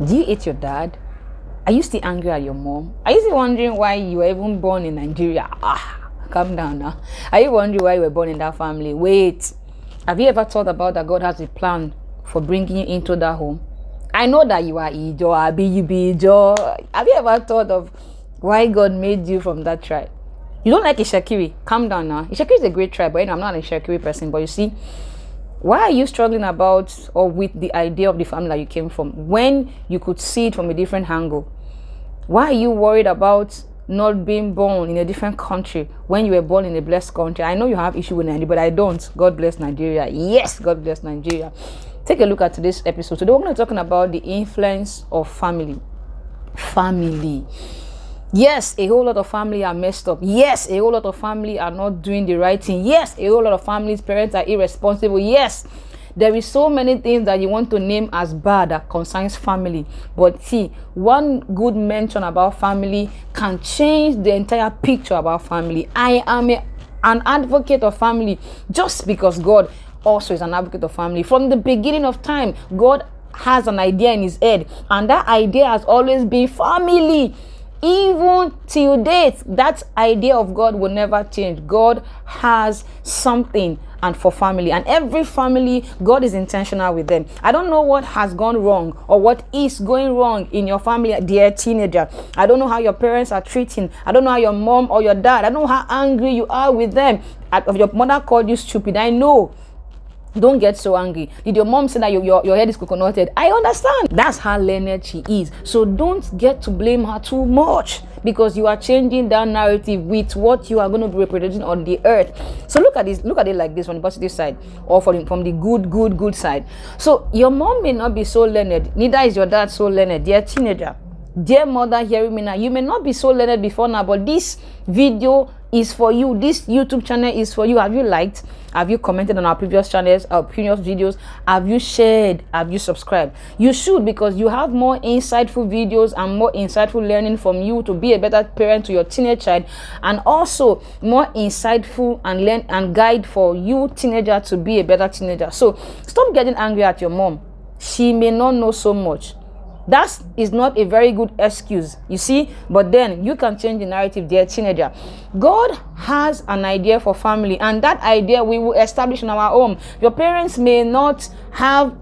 Do you hate your dad? Are you still angry at your mom? Are you still wondering why you were even born in Nigeria? Calm down now. Are you wondering why you were born in that family? Wait. Have you ever thought about that God has a plan for bringing you into that home? I know that you are Ijo, Abi, you be Ijo. Have you ever thought of why God made you from that tribe? You don't like Ishakiri? Calm down now. Ishakiri is a great tribe, but I'm not an Ishakiri person. But you see, why are you struggling about or with the idea of the family that you came from when you could see it from a different angle? Why are you worried about not being born in a different country when you were born in a blessed country? I know you have issue with Nigeria, but I don't. God bless Nigeria. Yes, God bless Nigeria. Take a look at today's episode. Today we're going to be talking about the influence of family. Family. Yes, a whole lot of family are messed up. Yes, a whole lot of family are not doing the right thing. Yes, a whole lot of families' parents are irresponsible. Yes, there is so many things that you want to name as bad that concerns family. But see, one good mention about family can change the entire picture about family. I am an advocate of family just because God also is an advocate of family. From the beginning of time, God has an idea in his head, and that idea has always been family. Even till date, that idea of God will never change. God has something and for family, and every family, God is intentional with them. I don't know what has gone wrong or what is going wrong in your family, dear teenager. I don't know how your parents are treating. I don't know how your mom or your dad, I don't know how angry you are with them. If your mother called you stupid, I know. Don't get so angry. Did your mom say that your head is coconutted? I understand. That's how learned she is. So don't get to blame her too much, because you are changing that narrative with what you are going to be reproducing on the earth. So look at this. Look at it like this, from the positive side, or from the good side. So your mom may not be so learned. Neither is your dad so learned. Dear teenager, dear mother hearing me now, you may not be so learned before now, but this video is for you. This YouTube channel is for you. Have you liked? Have you commented on our previous channels, our previous videos? Have you shared? Have you subscribed? You should, because you have more insightful videos and more insightful learning from you to be a better parent to your teenage child, and also more insightful and learn and guide for you teenager to be a better teenager. So stop getting angry at your mom. She may not know so much. That is not a very good excuse, you see, but then you can change the narrative, dear teenager. God has an idea for family, and that idea we will establish in our home. Your parents may not have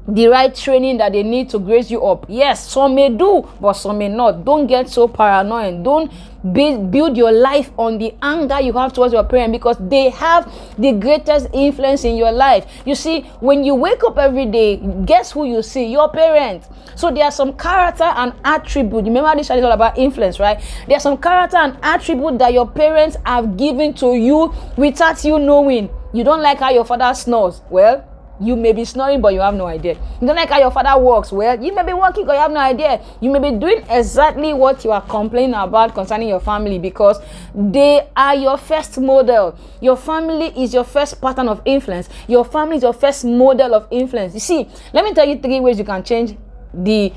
the right training that they need to grace you up. Yes, some may do, but some may not. Don't get so paranoid. Don't build your life on the anger you have towards your parents, because they have the greatest influence in your life. You see, when you wake up every day, guess who you see? Your parents. So there are some character and attribute. Remember, this is all about influence, right? There are some character and attribute that your parents have given to you without you knowing. You don't like how your father snores. Well, you may be snoring, but you have no idea. You don't like how your father walks. Well, you may be walking, but you have no idea. You may be doing exactly what you are complaining about concerning your family, because they are your first model. Your family is your first pattern of influence. Your family is your first model of influence. You see, let me tell you 3 ways you can change the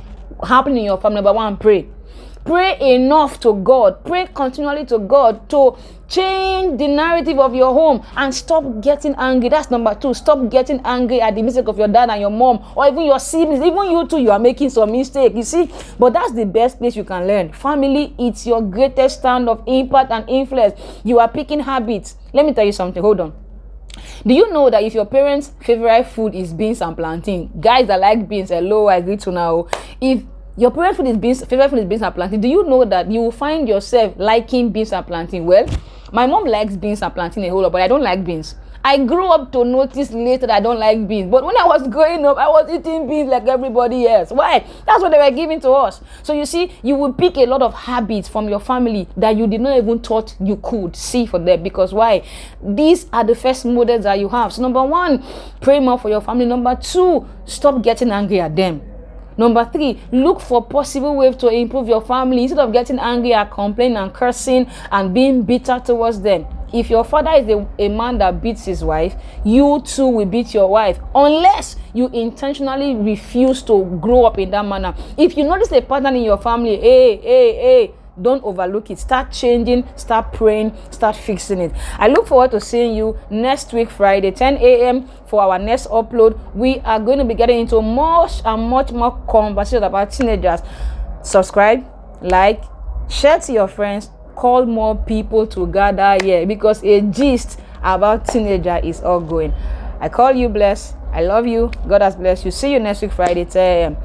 happening in your family. Number 1, pray. Pray enough to God. Pray continually to God to change the narrative of your home, and stop getting angry. That's number 2. Stop getting angry at the mistake of your dad and your mom, or even your siblings. Even you too, you are making some mistake, you see. But that's the best place you can learn. Family, it's your greatest stand of impact and influence. You are picking habits. Let me tell you something. Hold on. Do you know that if your parents' favorite food is beans and plantain, guys that like beans, hello, I agree to now. If your parents' favorite food is beans and plantain, do you know that you will find yourself liking beans and plantain? Well, my mom likes beans and plantain a whole lot, but I don't like beans. I grew up to notice later that I don't like beans. But when I was growing up, I was eating beans like everybody else. Why? That's what they were giving to us. So you see, you will pick a lot of habits from your family that you did not even thought you could see for them. Because why? These are the first models that you have. So number 1, pray more for your family. Number 2, stop getting angry at them. Number 3, look for possible ways to improve your family instead of getting angry and complaining and cursing and being bitter towards them. If your father is a man that beats his wife, you too will beat your wife, unless you intentionally refuse to grow up in that manner. If you notice a pattern in your family, hey, don't overlook it. Start changing, start praying, start fixing it. I look forward to seeing you next week, Friday, 10 a.m. for our next upload. We are going to be getting into much more conversations about teenagers. Subscribe, like, share to your friends, call more people to gather here, because a gist about teenager is all going. I call you blessed. I love you. God has blessed you. See you next week, Friday, 10 a.m.